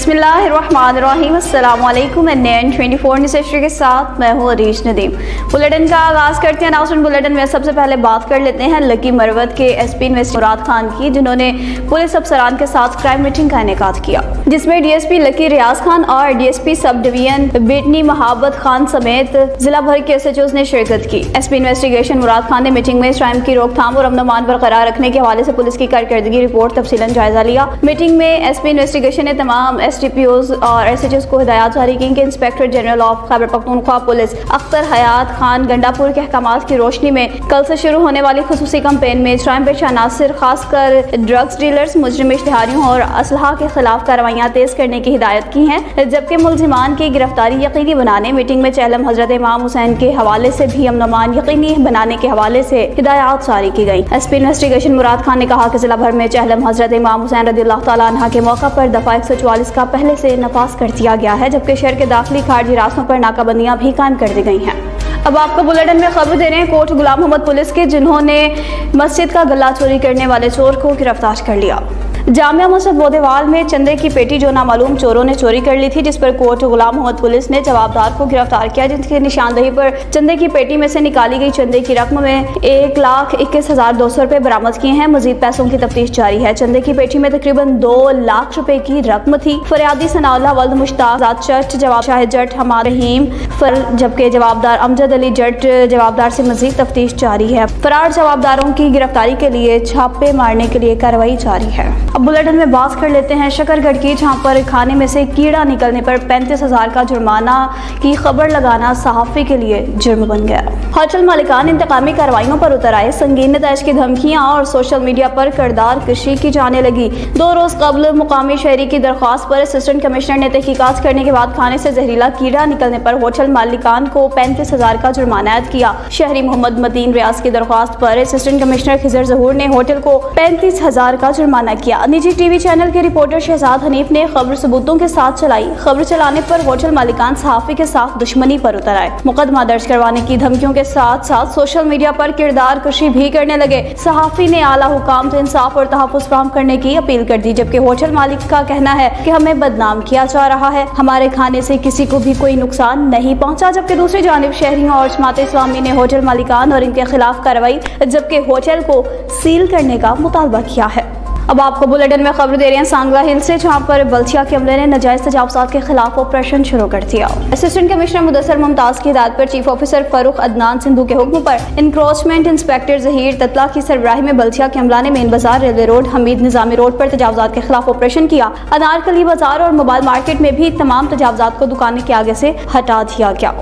बिस्मिल्लाहिर्रहमानिर्रहीम। अस्सलामु अलैकुम। NN24 न्यूज़ एशिया के साथ मैं हूँ अरीश नदीम। बुलेटिन का आगाज़ करते हैं अनाउंसमेंट बुलेटिन में। सबसे पहले बात कर लेते हैं लकी मरवत के SP इन्वेस्ट मुराद खान की, जिन्होंने पुलिस अफसरान के साथ क्राइम मीटिंग का इनेकाद किया, जिसमें DSP लकी रियाज खान और DSP sub division Bettany Mahabat Khan समेत जिला भर के SHOs ने शिरकत की। SP इन्वेस्टिगेशन मुराद खान ने मीटिंग में क्राइम की रोकथाम और अमन बरकरार रखने के हवाले से पुलिस की कारकर्दगी रिपोर्ट तफसीलन जायजा लिया। मीटिंग में SP इन्वेस्टिगेशन ने तमाम SDPOs और SHOs को हिदायत जारी की कि inspector general of Khyber Pakhtunkhwa police Akhtar Hayat Khan Gandapur के अहकामात की रोशनी में कल से शुरू होने वाली खुसूसी कैंपेन में क्राइम पेशा अनासर खासकर ड्रग्स डीलर्स, मुजरिम इश्तिहारियों और असलहा के खिलाफ कार्रवाइयाँ तेज करने की हिदायत की है, जबकि मुलजिमान की गिरफ्तारी यकीनी बनाने मीटिंग में चहलम हजरत इमाम हुसैन के हवाले से भी अमन यकीनी बनाने के हवाले से हिदायत जारी की गई। SP इन्वेस्टिगेशन मुराद खान ने कहा कि जिला भर में चहलम हजरत इमाम हुसैन रज़ियल्लाहु तआला अन्हा के मौका पर दफा 144 का पहले से नफाज कर दिया गया है, जबकि शहर के दाखिली खारजी रास्तों पर नाकाबंदियां भी कायम कर दी गई हैं। अब आपको बुलेटिन में खबर दे रहे हैं कोट गुलाम मोहम्मद पुलिस के, जिन्होंने मस्जिद का गला चोरी करने वाले चोर को गिरफ्तार कर लिया। जामिया मस्जिद बोदेवाल में चंदे की पेटी जो नामालूम चोरों ने चोरी कर ली थी, जिस पर कोट गुलाम मोहम्मद पुलिस ने जवाबदार को गिरफ्तार किया, जिनकी निशानदही पर चंदे की पेटी में से निकाली गई चंदे की रकम में 1,21,200 रुपए बरामद किए हैं। मजीद पैसों की तफ्तीश जारी है। चंदे की पेटी में तकरीबन 2 लाख रुपए की रकम थी। फरियादी सनाउल्लाह वल्द मुश्ताक जट, जवाब शाहिद जट हमार रहीम जबकि जवाबदार अमजद अली जट जवाबदार से मजीद तफ्तीश जारी है। फरार जवाबदारों की गिरफ्तारी के लिए छापे मारने के लिए कार्रवाई जारी है। अब बुलेटिन में बात कर लेते हैं शकरगढ़ की, जहां पर खाने में से कीड़ा निकलने पर 35,000 का जुर्माना की खबर लगाना सहाफ़ी के लिए जुर्म बन गया। होटल मालिकान इंतकामी कार्रवाइयों पर उतर आए। संगीन नताइज की धमकियां और सोशल मीडिया पर किरदार कशी की जाने लगी। 2 रोज कबल मुकामी शहरी की दरख्वास्त पर असिस्टेंट कमिश्नर ने तहकीकात करने के बाद खाने से जहरीला कीड़ा निकलने पर होटल मालिकान को 35,000 का जुर्माना आयद किया। शहरी मोहम्मद मतीन रियाज की दरख्वास्त पर असिस्टेंट कमिश्नर खिजर जहूर ने होटल को 35,000 का जुर्माना किया। निजी टीवी चैनल के रिपोर्टर शहजाद हनीफ ने खबर सबूतों के साथ चलाई। खबर चलाने पर होटल मालिकान सहाफी के साथ दुश्मनी पर उतर आए। मुकदमा दर्ज करवाने की धमकियों के साथ साथ सोशल मीडिया पर किरदार कशी भी करने लगे। सहाफी ने आला हुकाम से इंसाफ और तहफ़्फ़ुज़ फराहम करने की अपील कर दी, जबकि होटल मालिक का कहना है कि हमें बदनाम किया जा रहा है, हमारे खाने से किसी को भी कोई नुकसान नहीं पहुंचा। जबकि दूसरी जानिब शहरियों और जमात इस्लामी ने होटल मालिकान और इनके खिलाफ कार्रवाई जबकि होटल को सील करने का मुतालबा किया है। अब आपको बुलेटिन में खबर दे रहे हैं सांगला हिल से, जहां पर बल्चिया के अमले ने नाजायज तजावुज़ात के खिलाफ ऑपरेशन शुरू कर दिया। असिस्टेंट कमिश्नर मुदस्सर मुमताज की हिदायत पर चीफ ऑफिसर फारूक अदनान सिंधु के हुक्म पर इंक्रोचमेंट इंस्पेक्टर जहीर ततला की सरबराही में बल्चिया के अमला ने मेन बाजार, railway road, Hamid Nizami road पर तजावुज़ात के खिलाफ ऑपरेशन किया। अनारकली बाजार और मोबाइल मार्केट में भी तमाम तजावुज़ात को दुकान के आगे से हटा दिया गया।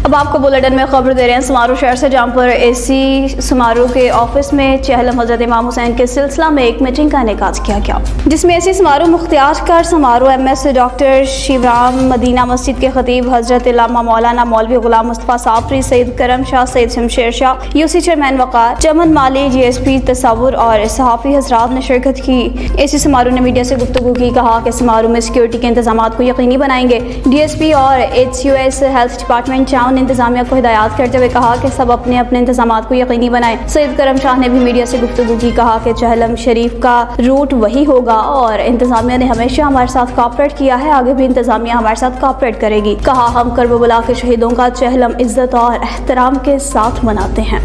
अब आपको बुलेटिन में खबर दे रहे हैं समारू शहर से, जहाँ पर AC समारू के ऑफिस में चहलम हजरत इमाम हुसैन के सिलसिला में एक मीटिंग का इनेकाद किया गया, जिसमें AC समारू मुख्तियार कर समारू MS डॉक्टर शिवराम, मदीना मस्जिद के खतीब हजरत इल्लामा मौलाना मौलवी गुलाम मुस्तफ़ा साफरी, सैयद करम शाह, सैयद शमशेर शाह, UC चेयरमैन वक़ार, चमन माली, GSP तसव्वुर और सहाफ़ी हज़रात ने शिरकत की। AC समारू ने मीडिया से गुफ्तगू की, कहा कि समारू में सिक्योरिटी के इंतजाम को यकीनी बनाएंगे। DSP और HUS हेल्थ डिपार्टमेंट इंतजामिया को हिदायत करते हुए कहा कि सब अपने अपने इंतजामात को यकीनी बनाएं। सैयद करम शाह ने भी मीडिया से गुफ्तगू की, कहा कि चहलम शरीफ का रूट वही होगा और इंतजामिया ने हमेशा हमारे साथ कोऑपरेट किया है, आगे भी इंतजामिया हमारे साथ कोऑपरेट करेगी। कहा हम करबला के शहीदों का चहलम इज्जत और एहतराम के साथ मनाते हैं।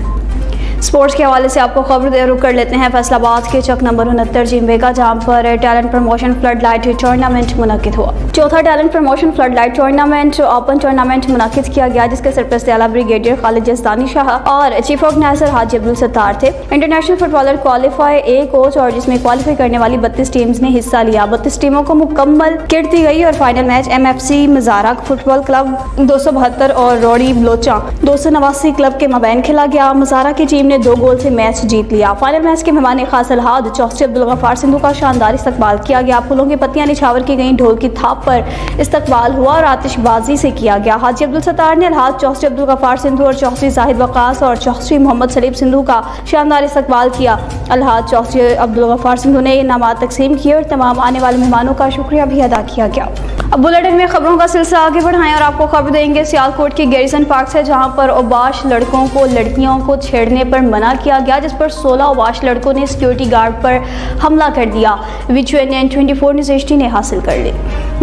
स्पोर्ट्स के हवाले से आपको खबर दे रुक कर लेते हैं फैसलाबाद के चक नंबर 69 जिम्बे का, जहाँ पर talent promotion flood light tournament मुनक्किद हुआ। चौथा talent promotion flood light tournament open tournament मुनक्किद किया गया, जिसके सरपरस्त आला ब्रिगेडियर खालिद जसदानी शाह और चीफ ऑर्गेनाइजर हाजी अब्दुल सत्तार थे। International footballer qualify A coach और जिसमें क्वालिफाई करने वाली 32 टीम्स ने हिस्सा लिया। 32 टीमों को मुकम्मल किट दी गई और final match MFC Majara football club 272 और रोड़ी बलोचा 289 क्लब के मबैन खेला गया। मजारा की टीम ने 2 गोल से मैच जीत लिया। फाइनल मैच के मेहमान खास अलहाद चौधरी अब्दुल गफ्फार सिंधु का शानदार इस्तकबाल किया गया। फूलों की पत्तियां निछावर की गई, ढोल की थाप पर इस्तकबाल हुआ और आतिशबाजी से किया गया। हाजी अब्दुल सत्तार ने अलहाद चौधरी अब्दुल गफ्फार सिंधु और चौधरी जाहिद वकास और चौधरी मोहम्मद सलीम सिंधु का शानदार इस्तकबाल किया। अलहाद चौधरी अब्दुल गफ्फार सिंधु ने इनामात तकसीम किए और तमाम आने वाले मेहमानों का शुक्रिया भी अदा किया गया। अब बुलेटिन में खबरों का सिलसिला आगे बढ़ाएं और आपको खबर देंगे सियालकोट के गैरिसन पार्क से, जहां पर ओबाश लड़कों को लड़कियों को छेड़ने पर मना किया गया, जिस पर 16 ओबाश लड़कों ने सिक्योरिटी गार्ड पर हमला कर दिया। NN24 न्यूज़ HD ने हासिल कर ली।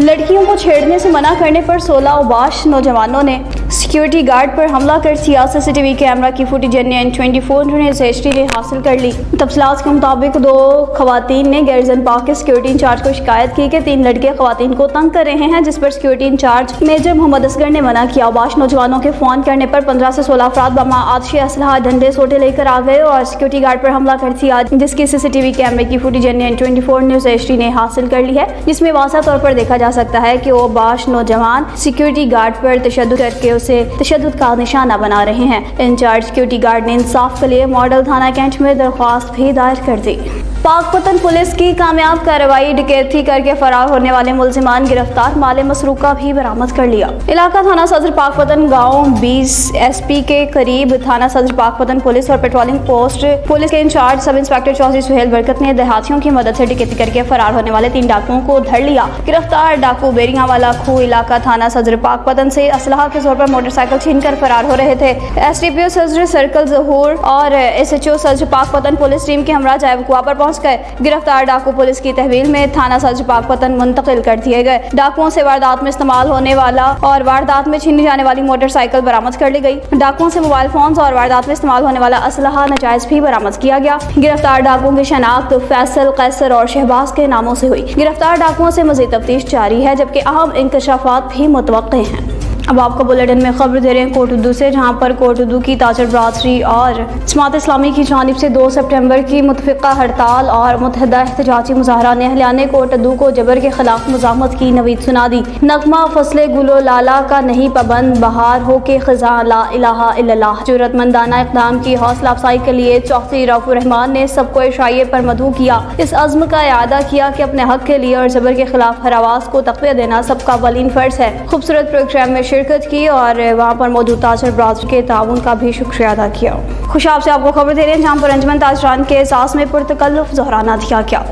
लड़कियों को छेड़ने से मना करने पर 16 उबाश नौजवानों ने सिक्योरिटी गार्ड पर हमला कर दिया। सीसीटीवी कैमरा की फुटेज NN24 न्यूज़ HD ने हासिल कर ली। तफसीलात के मुताबिक 2 खवातीन ने गैरिजन पार्क के सिक्योरिटी इंचार्ज को शिकायत की कि 3 लड़के खवातीन को तंग कर रहे हैं, जिस पर security incharge major Mohammad Asghar ने मना किया। उबाश नौजवानों के फोन करने पर 15 से 16 अफराद बमा आतिशी असलहा डंडे सोटे लेकर आ गए और सिक्योरिटी गार्ड पर हमला कर दिया, जिसकी सीसीटीवी कैमरे की फुटेज NN24 न्यूज़ HD ने हासिल कर ली है, जिसमें वाज़ह तौर पर देखा जा सकता है कि वो बाश नौजवान सिक्योरिटी गार्ड पर तशद्दुद करके उसे तशद्दुद का निशाना बना रहे हैं। इंचार्ज सिक्योरिटी गार्ड ने इंसाफ के लिए मॉडल थाना कैंट में दरख्वास्त भी दायर कर दी। पाकपतन पुलिस की कामयाब कार्रवाई, डकैती करके फरार होने वाले मुलजिमान गिरफ्तार, माल मसरूका भी बरामद कर लिया। इलाका थाना सदर पाकपतन गाँव 20 SP के करीब थाना सदर पाकपतन पुलिस और पेट्रोलिंग पोस्ट पुलिस के incharge sub inspector Chaudhry Sohail Barkat ने देहातियों की मदद से डकैती करके फरार होने वाले 3 डाकुओं को धर लिया। गिरफ्तार डाकू बेरियां वाला खू इलाका थाना सदर पाकपतन से असलहा के जोर पर मोटरसाइकिल छीनकर फरार हो रहे थे। SDPO सदर सर्कल ज़हूर और SHO सदर पाकपतन पुलिस टीम के हमरा जाए वकुआ पर पहुंच गए। गिरफ्तार डाकू पुलिस की तहवील में थाना सदर पाकपतन मुंतकिल कर दिए गए। डाकुओं से वारदात में इस्तेमाल होने वाला और वारदात में छीनी जाने वाली मोटरसाइकिल बरामद कर ली गई। डाकुओं से मोबाइल फोन और वारदात में इस्तेमाल होने वाला असलहा नाजायज भी बरामद किया गया। गिरफ्तार डाकुओं की शनाख्त फैसल, कैसर और शहबाज के नामों से हुई। गिरफ्तार डाकुओं से मज़ीद तफ्तीश जारी है, जबकि अहम इंकशाफात भी मुतवक्के हैं। अब आपको बुलेटिन में खबर दे रहे हैं कोट उर्दू से, जहां पर कोट उर्दू की ताजर बरादरी और जमात इस्लामी की जानिब से 2 सितंबर की मुतफ़िक़ा हड़ताल और मुतहदा एहतजाजी मुज़ाहरा ने अहलियाने कोट उर्दू को जबर के खिलाफ मुज़ाहमत की नवीद सुना दी। नगमा फसले गुलो लाला का नहीं पाबंद, बहार हो के ख़ज़ा ला इलाहा इल्लल्लाह। ज़रूरतमंदाना इक़दाम की हौसला अफजाई के लिए चौधरी रऊफ़ुर रहमान ने सबको इशाइये पर मदऊ किया। इस अज़्म का इआदा किया कि अपने हक़ के लिए और जबर के खिलाफ हर आवाज़ को तक़विया देना सबका अव्वलीन फ़र्ज़ है। खूबसूरत प्रोग्राम में शिरकत की और वहाँ पर मौजूद ताजर बरादरी के ताउन का भी शुक्रिया अदा किया। खुशाब से आपको खबर दे रहे हैं, जहाँ पर अंजुमन ताजरान के एहसास में पुरतकल्लुफ़ ज़ोहराना दिया गया।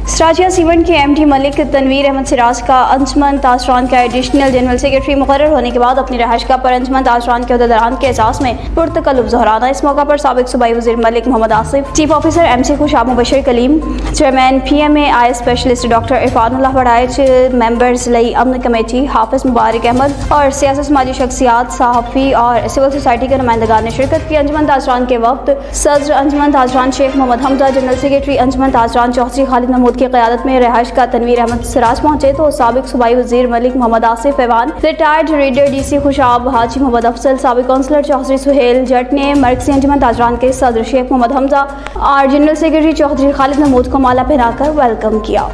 स्टाजिया सीवन के MD मलिक तनवीर अहमद सिराज का अंजुमन ताजरान का एडिशनल जनरल सेक्रेटरी मुकर्रर होने के बाद अपनी रहायशगाह पर अंजुमन ताजरान के अहदेदारान के एहसास में पुरतकल्लुफ़ ज़ोहराना। इस मौका पर साबिक़ सूबाई वज़ीर Malik Mohammad Asif, chief officer MC Khushab Mubashar Kaleem, chairman PMA eye specialist doctor Irfanullah Baraich, members लई अमन कमेटी, हाफिज मुबारक अहमद और सियासी समाजी शख्सियात, सहाफ़ी और सिविल सोसाइटी के नुमाइंदगान ने शिरकत की। अंजुमन ताजरान के वक्त सदर अंजुमन ताजरान शेख मोहम्मद हमजा, जनरल सेक्रेटरी अंजुमन ताजरान चौधरी खालिद महमूद की क़यादत में रहायश का तनवीर अहमद सिराज पहुंचे तो साबिक़ सूबाई वज़ीर Malik Mohammad Asif Awan, retired reader DC Khushab, Haji Mohammad Afzal, साबिक़ काउंसलर चौधरी सुहेल जट ने मरकज़ी अंजुमन ताजरान के सदर शेख मोहम्मद हमजा और जनरल सेक्रेटरी चौधरी खालिद महमूद को माला पहनाकर वेलकम किया।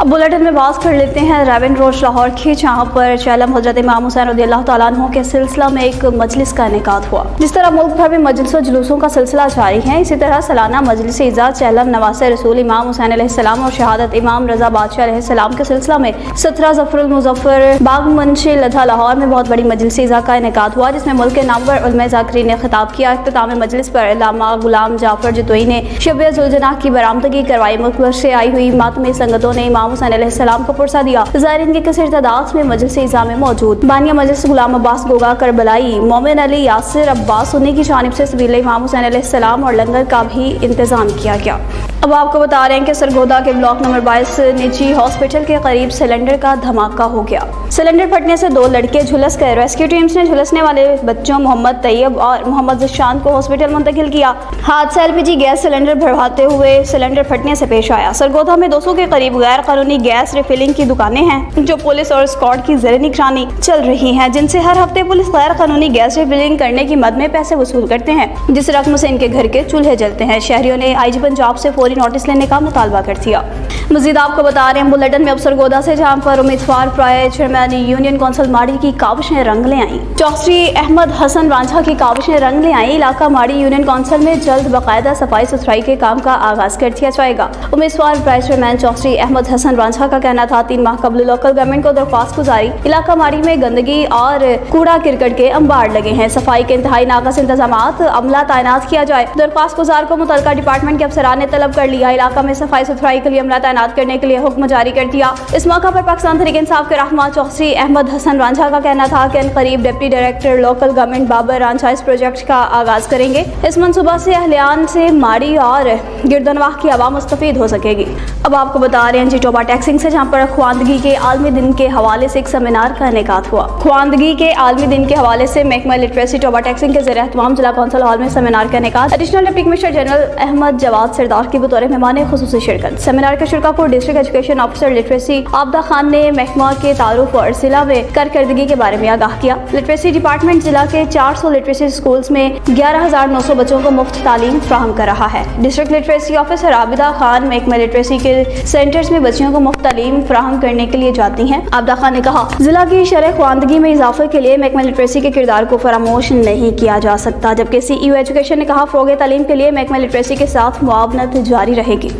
अब बुलेटिन में बात कर लेते हैं रेवन रोड लाहौर की, जहाँ पर चैलम हज़रत इमाम हुसैन रज़ियल्लाहु तआला अन्हु के सिलसिला में एक मजलिस का इनेकाद हुआ। जिस तरह मुल्क भर में मजलिस और जुलूसों का सिलसिला जारी है, इसी तरह सालाना मजलिस इज़्ज़त चैलम नवासे रसूल इमाम हुसैन अलैहिस्सलाम और शहादत इमाम रज़ा बादशाह अलैहिस्सलाम के सिलसिला में 17 ज़फ़रुल मुज़फ़्फ़र बाग मंशि लधा लाहौर में बहुत बड़ी मजलिस इज़्ज़त का इनेकाद हुआ, जिसमें मुल्क के नामवर उलमा ज़ाकिरीन ने खिताब किया। इख्तितामी मजलिस पर अल्लामा गुलाम जाफ़र जतोई ने शब ज़ुलजनाह की बरामदगी करवाई। मुल्क भर से आई हुई मातमी संगतों ने इमाम हुसैन अलैहिस्सलाम को पुरसा दिया। ज़ायरीन की कसीर तादाद में मजलिस इज़्ज़ा में मौजूद बानिया मजलिस गुलाम अब्बास गोगा करबलाई, मोमिन अली यासिर अब्बास उन्हीं की जानिब से सबील इमाम हुसैन अलैहिस्सलाम और लंगर का भी इंतजाम किया गया। अब आपको बता रहे हैं कि सरगोदा के ब्लॉक नंबर 22 निजी हॉस्पिटल के करीब सिलेंडर का धमाका हो गया। सिलेंडर फटने से 2 लड़के झुलस गए। रेस्क्यू टीम्स ने झुलसने वाले बच्चों मोहम्मद तैयब और मोहम्मद ज़िशान को हॉस्पिटल मुंतकिल किया। हादसा LPG गैस सिलेंडर भरवाते हुए सिलेंडर फटने से पेश आया। सरगोदा में 200 के करीब गैर कानूनी गैस रिफिलिंग की दुकानें हैं, जो पुलिस और स्क्वाड की ज़ेर निगरानी चल रही हैं, जिनसे हर हफ्ते पुलिस गैर कानूनी गैस रिफिलिंग करने की मद में पैसे वसूल करते हैं, जिस रकम से इनके घर के चूल्हे जलते हैं। शहरियों ने IG पंजाब से फौरी नोटिस लेने का मुतालबा कर दिया। मजीद आपको बता रहे हैं बुलेटिन में अब सरगोदा से, जहाँ पर उम्मीदवार प्राय चेयरमैन यूनियन कौंसिल माड़ी की काविशें रंग ले आई। चौधरी अहमद हसन रांझा की काविशें रंग ले आई। इलाका माड़ी यूनियन कौंसिल में जल्द बाकायदा सफाई सुथराई के काम का आगाज कर दिया जाएगा। उम्मीदवार प्राय चेयरमैन चौधरी अहमद हसन रांझा का कहना था 3 माह कबल लोकल गवर्नमेंट को दरख्वास्त गुजारी। इलाका माड़ी में गंदगी और कूड़ा किरकट के अंबार लगे हैं। सफाई के इंतहाई नाकस इंतजाम, अमला तैनात किया जाए। दरख्वास्त गुजार को मुतल्लिका डिपार्टमेंट के अफसरान ने तलब कर कर लिया। इलाका में सफाई सुथराई के लिए अमला तैनात करने के लिए हुक्म जारी कर दिया। इस मौका पर पाकिस्तान तहरीक इंसाफ के रहनुमा चौधरी अहमद हसन रांझा का कहना था कि करीब deputy director local government Babar Ranjha इस प्रोजेक्ट का आगाज करेंगे। इस मनसूबा से अहलियान से माड़ी और गिरदनवाह की आवाम मुस्तफीद हो सकेगी। अब आपको बता रहे हैं जी टोबा टैक्सिंग से, जहाँ पर ख्वानदगी के आलमी दिन के हवाले से एक सेमिनार का इनेकाद हुआ। ख्वानदगी के आलमी दिन के हवाले से महकमा लिटरेसी टोबा टैक्सिंग के ज़रिए एहतमाम जिला कौंसिल हॉल में सेमिनार का इनेकाद। Additional deputy commissioner general Ahmad Jawad Sardar की बतौर मेहमान खुसूसी शिरकत। सेमिनार के शुरा को district education officer literacy Abida Khan ने महकमा के तारुफ और जिला में कारकर्दगी के बारे में आगाह किया। लिटरेसी डिपार्टमेंट जिला के 400 लिटरेसी स्कूल्स में 11,900 बच्चों को मुफ्त तालीम फ्राहम कर रहा है। District literacy officer Abida Khan महकमा लिटरेसी के सेंटर्स में बच्चियों को मुफ्त तालीम फ्राहम करने के लिए जाती हैं। आबिदा खान ने कहा, जिला की शरह ख्वानदगी में इजाफे के लिए महकमा लिटरेसी के किरदार को फरामोश नहीं किया जा सकता। जबकि CEO एजुकेशन ने कहा, फ़रोग़ तालीम के लिए महकमा लिटरेसी के साथ मुआवनत जारी रहेगी।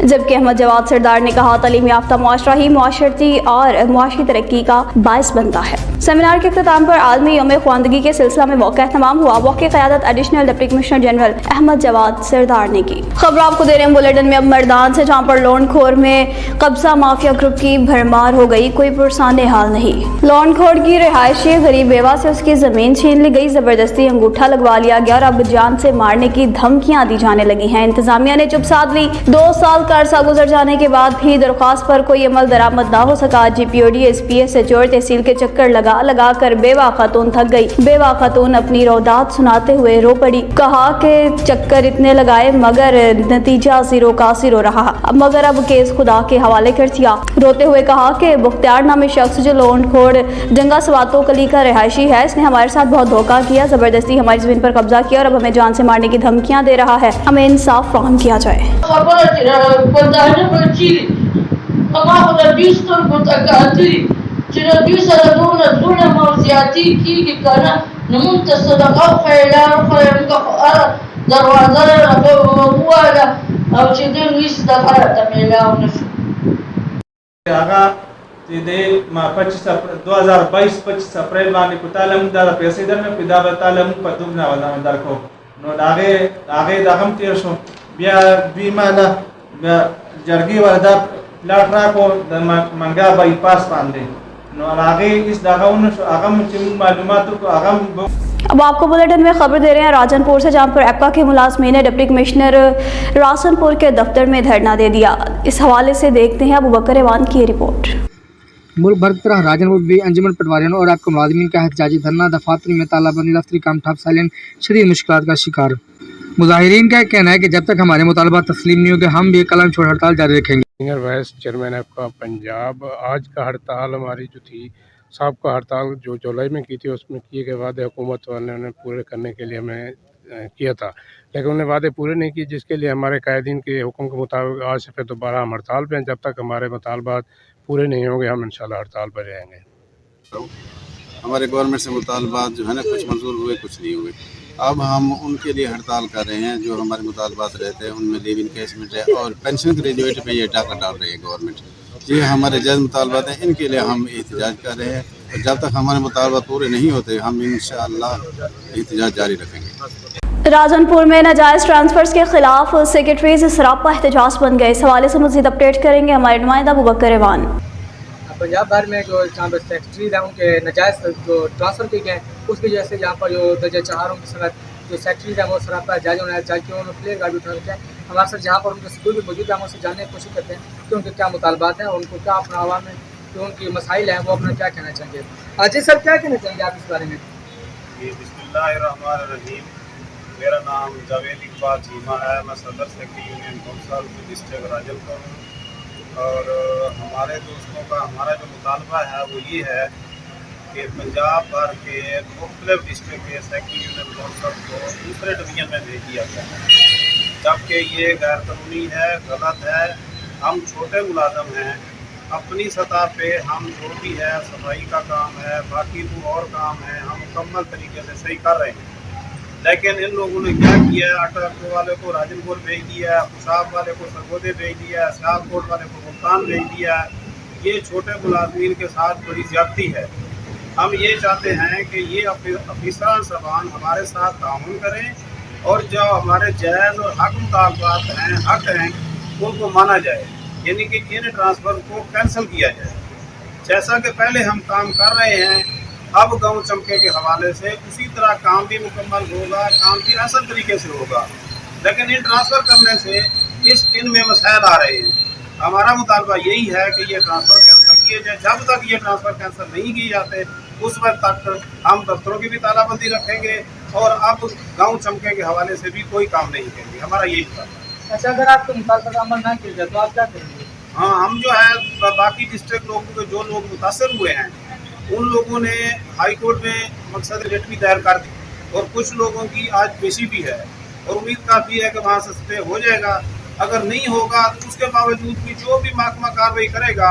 जबकि अहमद जवाद सरदार ने कहा, तालीम याफ्ता मुआशरा ही मुआशरती और मुआशी तरक्की का बायस बनता है। सेमिनार के अख्ताम पर आलमी यौम ख्वानदगी के सिलसिला में मौका एहतमाम हुआ। मौके क़यादत additional deputy commissioner general Ahmad Jawad Sardar ने की। खबर आपको दे रहे हैं बुलेटिन में अब मर्दान से, जहाँ पर लोनखोर में कब्जा माफिया ग्रुप की भरमार हो गई, कोई पुरसाने हाल नहीं। लोनखोर की रिहायशी गरीब बेवा से उसकी जमीन छीन ली गई, जबरदस्ती अंगूठा लगवा लिया गया और अब जान से मारने की धमकियां दी जाने लगी हैं। इंतजामिया ने चुप साध ली। 2 साल का अरसा गुजर जाने के बाद भी दरख्वास्त पर कोई अमल दरामद ना हो सका। GPOD SPS SHO तहसील के चक्कर लगा कर बेवा खातून थक गई। बेवा खातून अपनी रौदात सुनाते हुए रो पड़ी। कहा कि चक्कर इतने लगाए मगर नतीजा ज़ीरो का ज़ीरो रहा, मगर अब केस खुदा के हवाले कर दिया। रोते हुए कहा कि बुख्तियार नामी शख्स जो लोनखोर जंगा सवातो कली का रिहायशी है, इसने हमारे साथ बहुत धोखा किया, जबरदस्ती हमारी जमीन पर कब्जा किया और अब हमें जान से मारने की धमकियां दे रहा है। हमें इंसाफ फराहम किया जाए। दे 2022-25 अप्रैल बानी कुतालम दादा पैसे दर में पिदा बतालम पदुम ना वाला दर को नो आगे दागम तीर सो बिया बीमाना जर्गी वाला लाटरा को मंगा बाईपास पांदे नो आगे इस दागम आगम चिम मालूमात को आगम। अब आपको बुलेटिन में खबर दे रहे हैं राजनपुर से, जहाँ पर एप्का के मुलाजमीन ने डिप्टी कमिश्नर रासनपुर के दफ्तर में धरना दे दिया। इस हवाले से देखते हैं अबू बकर एवान की रिपोर्ट। मुल्क भर की तरह राजनपुर भी अंजुमन पटवारियों और आपके मुलाजमीन का एहतजाजी धरना दफातरी में तालाबंदी दफ्तरी काम ठप साइलेंट शदीद मुश्किलात का शिकार। मुजाहिरीन का कहना है कि जब तक हमारे मुतालबात तस्लीम नहीं होंगे हम भी कलम छोड़ हड़ताल जारी रखेंगे। सीनियर वाइस चेयरमैन एप्का पंजाब, आज का हड़ताल हमारी जो थी साबका हड़ताल जो जुलाई में की थी, उसमें किए गए वादे हुकूमत वाले ने पूरे करने के लिए हमें किया था, लेकिन उन्हें वादे पूरे नहीं किए, जिसके लिए हमारे कायदीन के हुक्म के मुताबिक आज से फिर दोबारा हम हड़ताल पे हैं। जब तक हमारे मुतालबात पूरे नहीं होंगे हम इंशाल्लाह हड़ताल पर रहेंगे। हमारे गवर्नमेंट से मुतालबात जो है ना, कुछ मंजूर हुए कुछ नहीं हुए। अब हम उनके लिए हड़ताल कर रहे हैं जो हमारे मुतालबात रहते हैं, उनमें लिव इन कैशमेंट है और पेंशन ग्रेजुएट पे ये टाका डाल रही है गवर्नमेंट। ये हमारे जायज़ मुतालबात हैं, इनके लिए हम एहतजाज कर रहे हैं और जब तक हमारे मुतालबात पूरे नहीं होते हम इंशाअल्लाह एहतजाज जारी रखेंगे। राजनपुर में नाजायज़ ट्रांसफर्स के खिलाफ सेक्रेटरीज सरापा एहतजाज बन गए। इस हवाले से मज़ीद अपडेट करेंगे हमारे नुमाइंदा अबू बकर एवान। पंजाब भर में जो जहाँ पर सेक्रेटरीज हैं उनके नाजायज़ जो ट्रांसफ़र किए गए उसकी वजह से यहाँ पर जो दर्जा 4 की सनत जो सेक्रेटरीज हैं वो सरापा एहतजाज होना है, चाहे उन्होंने प्लेयर गाड़ी उठा रखे हैं। हमारे साथ जहाँ पर उनके स्कूल भी मौजूद है, हम उससे जानने की कोशिश करते हैं कि उनके क्या मुतालबात हैं और उनको क्या अपना आवाम में जो उनकी मसाइल हैं वो अपना क्या कहना चाहेंगे। जी सर, क्या कहना चाहेंगे आप इस बारे में? बिस्मिल्लाहिर्रहमानिर्रहीम। मेरा नाम जावेद इकबाल चीमा है, मैं सदर secretary union council district Rajanpur हूँ। और हमारे दोस्तों का हमारा जो मुतालबा है वो ये है कि पंजाब भर के मुख्तलिफ डिस्ट्रिक्ट के सेक्रेटरी यूनियन काउंसिल को दूसरे डिवीजन में भेज दिया गया है, जबकि ये गैर कानूनी है, गलत है। हम छोटे मुलाजम हैं, अपनी सतह पे हम जो भी है सफाई का काम है, बाकी तो और काम है, हम मुकम्मल तरीके से सही कर रहे हैं। लेकिन इन लोगों ने क्या किया है, अटक वाले को राजनपुर भेज दिया है, खुशाब वाले को सरगोदे भेज दिया है, सियालकोट वाले को मुल्तान भेज दिया है। ये छोटे मुलाजमीन के साथ बड़ी ज्यादती है। हम ये चाहते हैं कि ये अफीसरान सबान हमारे साथ ताउन करें और जो हमारे जायज़ और हक मुतालबात हैं, हक हैं, उनको माना जाए, यानी कि इन ट्रांसफ़र को कैंसिल किया जाए। जैसा कि पहले हम काम कर रहे हैं, अब गाँव चमके के हवाले से उसी तरह काम भी मुकम्मल होगा, काम भी असल तरीके से होगा। लेकिन इन ट्रांसफ़र करने से इनमें मसाइल आ रहे हैं। हमारा मुतालबा यही है कि ये ट्रांसफ़र कैंसिल किए जाए। जब तक ये ट्रांसफ़र कैंसिल नहीं किए जाते उस वक्त तक हम दफ्तरों की भी तालाबंदी रखेंगे और अब गाँव चमके के हवाले से भी कोई काम नहीं करेंगे। हमारा यही मुतालबा है। अच्छा, अगर आपको मुतालबा का अमल ना किया जाए तो आप क्या करेंगे? हाँ, हम जो है बाकी डिस्ट्रिक्ट लोगों के जो लोग मुतासर हुए हैं उन लोगों ने हाई कोर्ट में मकसद रिट भी दायर कर दी और कुछ लोगों की आज पेशी भी है और उम्मीद काफ़ी है कि वहाँ से स्टे हो जाएगा। अगर नहीं होगा तो उसके बावजूद भी जो भी महकमा कार्रवाई करेगा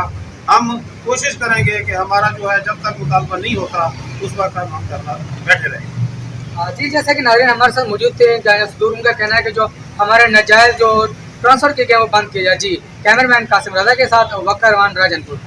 हम कोशिश करेंगे कि हमारा जो है जब तक मुतालबा नहीं होता उस वक्त हम करना बैठे रहेंगे। जी, जैसा कि नाज़रीन हमारे साथ मौजूद थे, उनका कहना है कि जो हमारे नाजायज़ जो ट्रांसफ़र किए गए वो बंद किए जाए। जी, कैमरामैन कासिम रज़ा के साथ वक्कर रवान राजनपुर।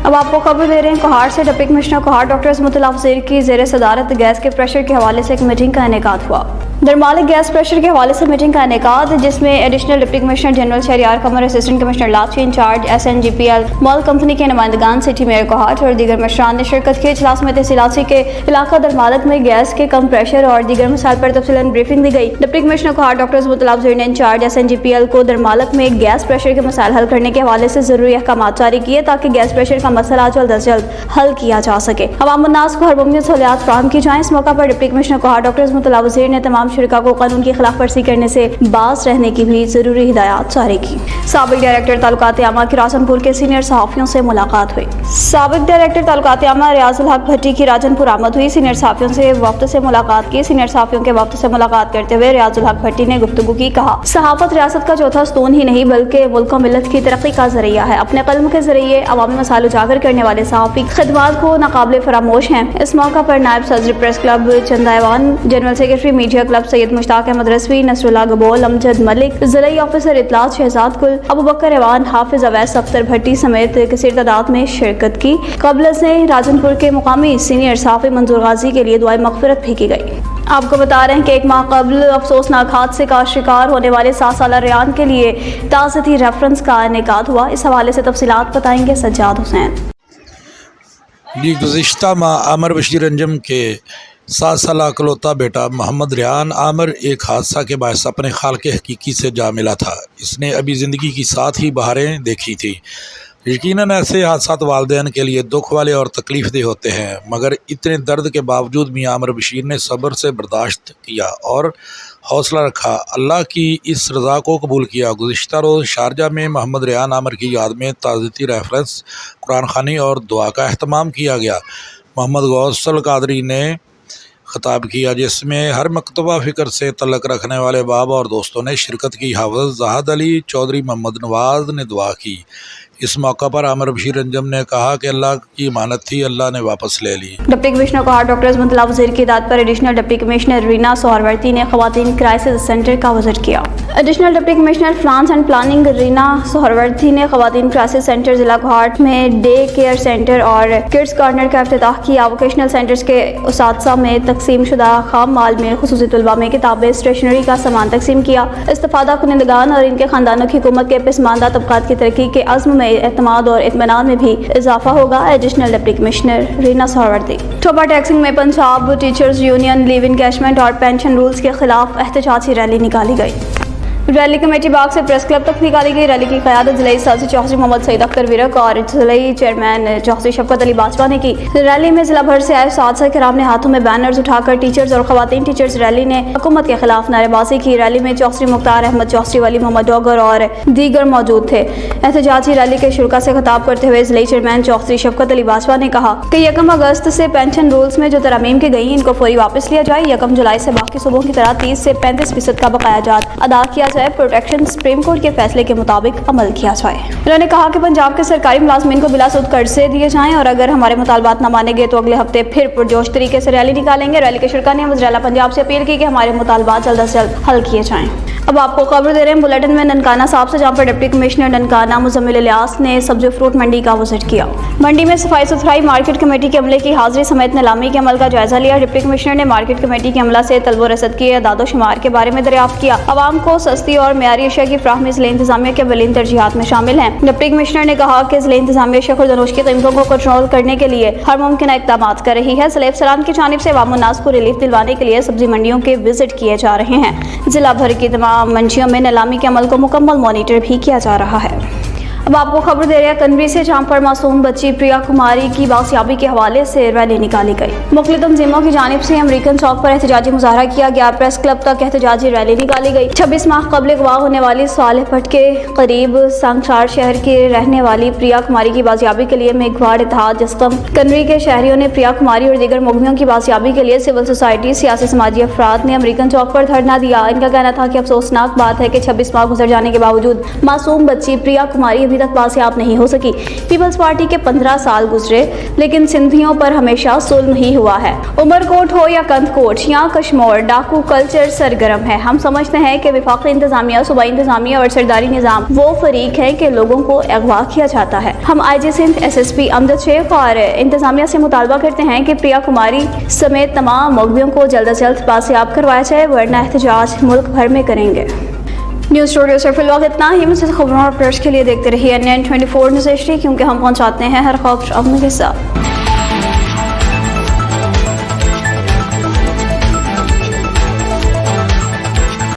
अब आपको खबर दे रहे हैं कोहाड़ से। Deputy commissioner Kohat doctor Ismatullah Wazir की ज़ेर सदारत गैस के प्रेशर के हवाले से एक मीटिंग का इनेकाद हुआ। दरमाल गैस प्रेशर के हवाले से मीटिंग का इनेकाद, जिसमें additional deputy commissioner general Shehryar Qamar, assistant commissioner Lachi incharge SNGPL MOL company के नुमाइंदगान, सिटी मेयर कोहाड़ और दीगर मशरान ने शिरकत की। इजलास में तहसीलाती के इलाका दरमालक में गैस के कम प्रेशर और दीगर मसाइल पर तफसीलन ब्रीफिंग दी गई। Deputy commissioner Kohat doctor Ismatullah वज़ीर ने इंचार्ज SNGPL को दरमालक में गैस प्रेशर के मसाइल हल करने के हवाले से ज़रूरी अहकाम जारी किए ताकि गैस प्रेशर का मसला जल्द अज जल्द हल किया जा सके। अवाम उन्नास को हर मुमकिन सहूलियात फराहम की जाएं। इस मौका पर deputy commissioner Kohat doctor Ismatullah वज़ीर ने तमाम शुरका को कानून की खिलाफ वर्जी करने से बाज रहने की भी जरूरी हिदायत जारी की। साबिक डायरेक्टर तालुकात आमा की राजनपुर के सीनियर सहाफ़ियों से मुलाकात हुई। साबिक डायरेक्टर तालुकात आमा रियाजुल हक भट्टी की राजनपुर आमद हुई। सीनियर सहाफ़ियों से वक्त से मुलाकात की। सीनियर सहाफ़ियों के वक्त से मुलाकात करते हुए रियाजुल हक भट्टी ने गुफ्तगू की। कहा, सहाफ़त रियासत का चौथा स्तून ही नहीं बल्कि मुल्क और मिल्लत की तरक्की का जरिया है। अपने कलम के जरिए अवामी मसाइल उजागर करने वाले सहाफ़ी खिदमात को नाकाबिले फरामोश हैं। इस मौका पर नायब सदर प्रेस क्लब चंदायवान, general secretary media club Syed Mushtaq Ahmad Rizvi, Nasrullah Gabol, Amjad Malik, ज़िलाई ऑफिसर इतलात शहजाद कुल, अबू बकर एवान, हाफिज अवैस अख्तर भट्टी समेत कसीर तादाद में शिरकत की। कबल से राजनपुर के मुकामी सीनियर सहाफ़ी मंजूर गाजी के लिए दुआए मग़फ़िरत भी की गई। आपको बता रहे हैं कि एक माह कबल अफसोसनाक हादसे का शिकार होने वाले 7 साला रेहान के लिए ताज़ती रेफरेंस का इनेकाद हुआ। इस हवाले से तफसीलात बताएंगे सज्जाद हुसैन। जी, गुज़िश्ता माह आमिर बशीर अंजम के 7 साला अकलौता बेटा मोहम्मद रेहान आमिर एक हादसा के बायस अपने खालिक हकीकी से जा मिला था। इसने अभी ज़िंदगी की 7 ही बहारें देखी थी। यकीनन ऐसे हादसात वालिदैन के लिए दुख वाले और तकलीफ़ दे होते हैं, मगर इतने दर्द के बावजूद मियां आमिर बशीर ने सब्र से बर्दाश्त किया और हौसला रखा। अल्लाह की इस रज़ा को कबूल किया। गुज़िश्ता रोज़ शारजा में मोहम्मद रेहान आमिर की याद में ताज़ती रेफरेंस, कुरान ख़वानी और दुआ का अहतमाम किया गया। मोहम्मद गौसल कादरी ने खिताब किया, जिसमें हर मकतबा फ़िक्र से तल्लक रखने वाले बाब और दोस्तों ने शिरकत की। हाफ़िज़ ज़ाहद अली चौधरी मोहम्मद नवाज़ ने दुआ की। इस मौका पर आमिर बशीर अंजम ने कहा कि अल्लाह की अमानत थी, अल्लाह ने वापस ले ली। Deputy commissioner Kohat doctor Ismatullah Wazir की हिदायत पर additional deputy commissioner Reena Suhrawardy ने ख़वातीन क्राइसिस सेंटर का विजिट किया। Additional deputy commissioner plans and planning Reena Suhrawardy ने ख़वातीन क्राइसिस सेंटर जिला कोहाड़ में डे केयर सेंटर और किड्स कॉर्नर का इफ्तिताह किया। वोकेशनल सेंटर्स के उसातिज़ा में तकसीम शुदा खाम माल में खुसूसी तलबा में किताबें, स्टेशनरी का सामान तकसीम किया। इस्तिफादा कुनिंदगान और इनके ख़ानदानों की हुकूमत के पसमानदा तबक़ात की तरक्की के अज़्म में एतमाद और इत्मीनान में भी इजाफा होगा। Additional deputy commissioner Reena Sohrawardi. Toba Tek Singh में Punjab teachers union leave encashment और पेंशन रूल्स के खिलाफ एहतजाजी रैली निकाली गई। रैली कमेटी बाग से प्रेस क्लब तक निकाली गई। रैली की क़यादत ज़िलाई सदर चौधरी मोहम्मद सईद अख्तर विरक और ज़िलाई चेयरमैन चौधरी शफकत अली बाजवा ने की। रैली में ज़िला भर से आए साथी किराम ने हाथों में बैनर्स उठाकर टीचर्स और ख़वातीन टीचर्स रैली ने हुकूमत के खिलाफ नारेबाजी की। रैली में चौधरी मुख्तार अहमद चौधरी, वली मोहम्मद डोगर और दीगर मौजूद थे। एहतजाजी रैली के शुरा से खिताब करते हुए ज़िलाई चेयरमैन चौधरी शफकत अली बाजवा ने कहा कि 1 अगस्त से पेंशन रूल्स में जो तरमीम की गई इनको फौरी वापस लिया जाए। 1 जुलाई से बाकी सूबों की तरह 30 से 35% का बकाया जात अदा किया जाए। प्रोटेक्शन सुप्रीम कोर्ट के फैसले के मुताबिक अमल किया जाए। उन्होंने कहा कि पंजाब के सरकारी मुलाजमीन को बिला सूद कर्जे दिए जाएं और अगर हमारे मुतालबात न मानेंगे तो अगले हफ्ते फिर पुरजोश तरीके से रैली निकालेंगे। रैली के शुरा ने वज़ीर आला पंजाब से अपील की कि हमारे मुतालबात जल्द से जल्द हल किए जाएं। अब आपको खबर दे रहे हैं बुलेटिन में ननकाना साहब से, जहाँ पर डिप्टी कमिश्नर ननकाना मुजम्मिल इलियास ने सब्जी फ्रूट मंडी का विजिट किया। मंडी में सफाई सुथराई, मार्केट कमेटी के अमले की हाजिरी समेत नीलामी के अमल का जायजा लिया। डिप्टी कमिश्नर ने मार्केट कमेटी के अमला से तलब रसद के अदाद शुमार के बारे में दरियाफ्त किया। आवाम को सस्ती और मेयारी अशिया की फ्राहमी ज़िला इंतजामिया के अवलीन तरजीहात में शामिल हैं। डिप्टी कमिश्नर ने कहा कि ज़िला इंतजामिया शक्कर की कीमतों को कंट्रोल करने के लिए हर मुमकिन इक़दाम कर रही है। ज़िला अफसरान की जानिब से अवाम उन्नास को रिलीफ दिलवाने के लिए सब्जी मंडियों के विजिट किए जा रहे हैं। जिला भर की तमाम मंडियों में नीलामी के अमल को मुकम्मल मॉनिटर भी किया जा रहा है। अब आपको खबर दे रहे हैं कनवी से, जहाँ पर मासूम बच्ची प्रिया कुमारी की बासियाबी के हवाले से रैली निकाली गई। मुख्तलिफ तंजीमों की जानिब से अमरीकन चौक पर एहतजाजी मुजाहरा किया गया। प्रेस क्लब तक एहतजाजी रैली निकाली गई। 26 माह कबल अगवा होने वाली साले भट्ट के करीब संगसार शहर के रहने वाली प्रिया कुमारी की बासियाबी के लिए मेघवाड़ इत्तेहाद जस्कम कनवी के शहरियों ने प्रिया कुमारी और दीगर मुगमियों की बासियाबी के लिए सिविल सोसाइटी, सियासी समाजी अफराद ने अमरीकन चौक पर धरना दिया। इनका कहना था कि अफसोसनाक बात है कि 26 माह गुजर जाने के बावजूद मासूम बच्ची प्रिया कुमारी अभी तक बासियाब नहीं हो सकी। पीपल्स पार्टी के 15 साल गुजरे लेकिन सिंधियों पर हमेशा जुल्म ही हुआ है। उमरकोट हो या कंदकोट या कश्मोर, डाकू कल्चर सरगर्म है। हम समझते हैं कि वफाकी इंतजामिया, सूबाई इंतजामिया और सरदारी निज़ाम वो फरीक है कि लोगों को अगवा किया जाता है। हम IG सिंध SSP अमजद शेख और इंतजामिया से मुतालबा करते हैं कि प्रिया कुमारी समेत तमाम मुगमियों को जल्द अज जल्द बासियाब करवाया जाए, वरना एहतजाज मुल्क भर में करेंगे। न्यूज़ स्टूडियो से फिलहाल इतना ही। मुझसे खबरों और अपडेट्स के लिए देखते रहिए NN24 न्यूज़ HD, क्योंकि हम पहुंचाते हैं हर खबर अपने के साथ।